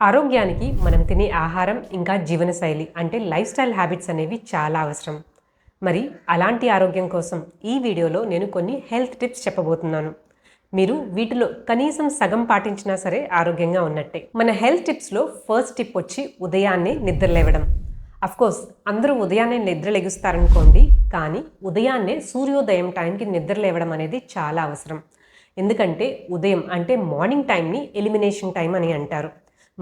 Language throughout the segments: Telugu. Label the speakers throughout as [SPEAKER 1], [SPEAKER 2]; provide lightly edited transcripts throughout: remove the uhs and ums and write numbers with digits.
[SPEAKER 1] ఆరోగ్యానికి మనం తినే ఆహారం ఇంకా జీవనశైలి అంటే లైఫ్ స్టైల్ హ్యాబిట్స్ అనేవి చాలా అవసరం. మరి అలాంటి ఆరోగ్యం కోసం ఈ వీడియోలో నేను కొన్ని హెల్త్ టిప్స్ చెప్పబోతున్నాను. మీరు వీటిలో కనీసం సగం పాటించినా సరే ఆరోగ్యంగా ఉన్నట్టే. మన హెల్త్ టిప్స్లో ఫస్ట్ టిప్ వచ్చి ఉదయాన్నే నిద్ర లేవడం. అఫ్కోర్స్ అందరూ ఉదయాన్నే నిద్ర లెగుస్తారనుకోండి, కానీ ఉదయాన్నే సూర్యోదయం టైంకి నిద్ర లేవడం అనేది చాలా అవసరం. ఎందుకంటే ఉదయం అంటే మార్నింగ్ టైంని ఎలిమినేషన్ టైం అని అంటారు.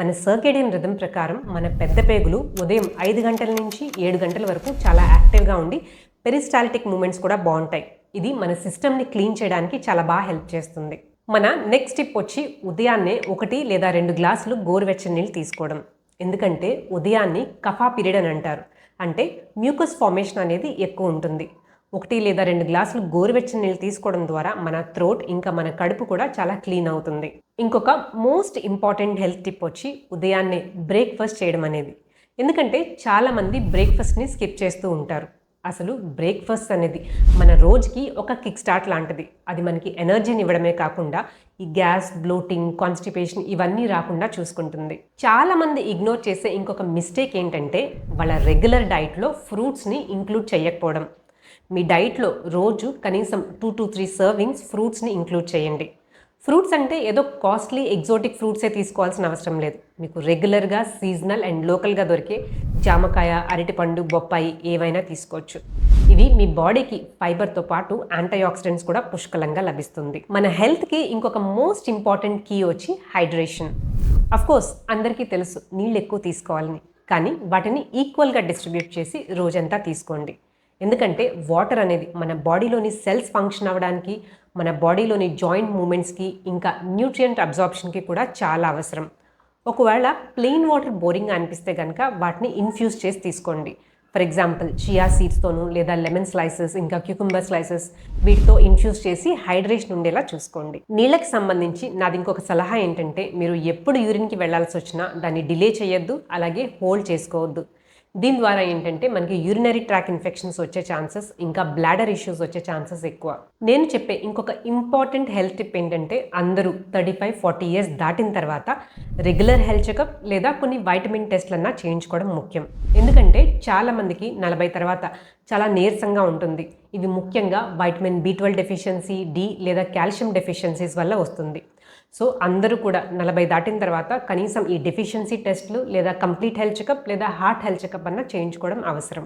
[SPEAKER 1] మన సర్కేడియన్ రిథమ్ ప్రకారం మన పెద్ద పేగులు ఉదయం 5 గంటల నుంచి 7 గంటల వరకు చాలా యాక్టివ్గా ఉండి పెరిస్టాల్టిక్ మూమెంట్స్ కూడా బాగుంటాయి. ఇది మన సిస్టమ్ని క్లీన్ చేయడానికి చాలా బాగా హెల్ప్ చేస్తుంది. మన నెక్స్ట్ టిప్ వచ్చి ఉదయాన్నే 1 లేదా 2 గ్లాసులు గోరువెచ్చని నీళ్ళు తీసుకోవడం. ఎందుకంటే ఉదయాన్ని కఫా పీరియడ్ అని అంటారు. అంటే మ్యూకస్ ఫార్మేషన్ అనేది ఎక్కువ ఉంటుంది. 1 లేదా 2 గ్లాసులు గోరువెచ్చని నీళ్ళు తీసుకోవడం ద్వారా మన థ్రోట్ ఇంకా మన కడుపు కూడా చాలా క్లీన్ అవుతుంది. ఇంకొక మోస్ట్ ఇంపార్టెంట్ హెల్త్ టిప్ వచ్చి ఉదయాన్నే బ్రేక్ఫాస్ట్ చేయడం అనేది. ఎందుకంటే చాలామంది బ్రేక్ఫాస్ట్ని స్కిప్ చేస్తూ ఉంటారు. అసలు బ్రేక్ఫాస్ట్ అనేది మన రోజుకి ఒక కిక్ స్టార్ట్ లాంటిది. అది మనకి ఎనర్జీని ఇవ్వడమే కాకుండా ఈ గ్యాస్, బ్లోటింగ్, కాన్స్టిపేషన్ ఇవన్నీ రాకుండా చూసుకుంటుంది. చాలామంది ఇగ్నోర్ చేసే ఇంకొక మిస్టేక్ ఏంటంటే వాళ్ళ రెగ్యులర్ డైట్లో ఫ్రూట్స్ని ఇంక్లూడ్ చేయకపోవడం. మీ డైట్లో రోజు కనీసం 2 to 3 సర్వింగ్స్ ఫ్రూట్స్ని ఇంక్లూడ్ చేయండి. ఫ్రూట్స్ అంటే ఏదో కాస్ట్లీ ఎగ్జోటిక్ ఫ్రూట్సే తీసుకోవాల్సిన అవసరం లేదు. మీకు రెగ్యులర్గా సీజనల్ అండ్ లోకల్గా దొరికే జామకాయ, అరటిపండు, బొప్పాయి ఏవైనా తీసుకోవచ్చు. ఇవి మీ బాడీకి ఫైబర్తో పాటు యాంటీ ఆక్సిడెంట్స్ కూడా పుష్కలంగా లభిస్తుంది. మన హెల్త్కి ఇంకొక మోస్ట్ ఇంపార్టెంట్ కీ వచ్చి హైడ్రేషన్. అఫ్కోర్స్ అందరికీ తెలుసు నీళ్ళు ఎక్కువ తీసుకోవాలని, కానీ వాటిని ఈక్వల్గా డిస్ట్రిబ్యూట్ చేసి రోజంతా తీసుకోండి. ఎందుకంటే వాటర్ అనేది మన బాడీలోని సెల్స్ ఫంక్షన్ అవ్వడానికి, మన బాడీలోని జాయింట్ మూమెంట్స్కి ఇంకా న్యూట్రియంట్ అబ్జార్ప్షన్కి కూడా చాలా అవసరం. ఒకవేళ ప్లెయిన్ వాటర్ బోరింగ్గా అనిపిస్తే కనుక వాటిని ఇన్ఫ్యూజ్ చేసి తీసుకోండి. ఫర్ ఎగ్జాంపుల్ చియా సీడ్స్తోనూ లేదా లెమన్ స్లైసెస్ ఇంకా క్యూకుంబర్ స్లైసెస్ వీటితో ఇన్ఫ్యూజ్ చేసి హైడ్రేషన్ ఉండేలా చూసుకోండి. నీళ్ళకి సంబంధించి నాది ఇంకొక సలహా ఏంటంటే, మీరు ఎప్పుడు యూరిన్కి వెళ్లాల్సి వచ్చినా దాన్ని డిలే చేయొద్దు, అలాగే హోల్డ్ చేసుకోవద్దు. దీని ద్వారా ఏంటంటే మనకి యూరినరీ ట్రాక్ ఇన్ఫెక్షన్స్ వచ్చే ఛాన్సెస్ ఇంకా బ్లాడర్ ఇష్యూస్ వచ్చే ఛాన్సెస్ ఎక్కువ. నేను చెప్పే ఇంకొక ఇంపార్టెంట్ హెల్త్ టిప్ ఏంటంటే, అందరూ 35-40 ఇయర్స్ దాటిన తర్వాత రెగ్యులర్ హెల్త్ చెకప్ లేదా కొన్ని వైటమిన్ టెస్ట్లన్నా చేయించుకోవడం ముఖ్యం. ఎందుకంటే చాలామందికి 40 తర్వాత చాలా నీరసంగా ఉంటుంది. ఇవి ముఖ్యంగా వైటమిన్ B12 డెఫిషియన్సీ, డి లేదా కాల్షియం డెఫిషియన్సీస్ వల్ల వస్తుంది. సో అందరూ కూడా 40 దాటిన తర్వాత కనీసం ఈ డెఫిషియన్సీ టెస్ట్లు లేదా కంప్లీట్ హెల్త్ చెకప్ లేదా హార్ట్ హెల్త్ చెకప్ అన్న చేయించుకోవడం అవసరం.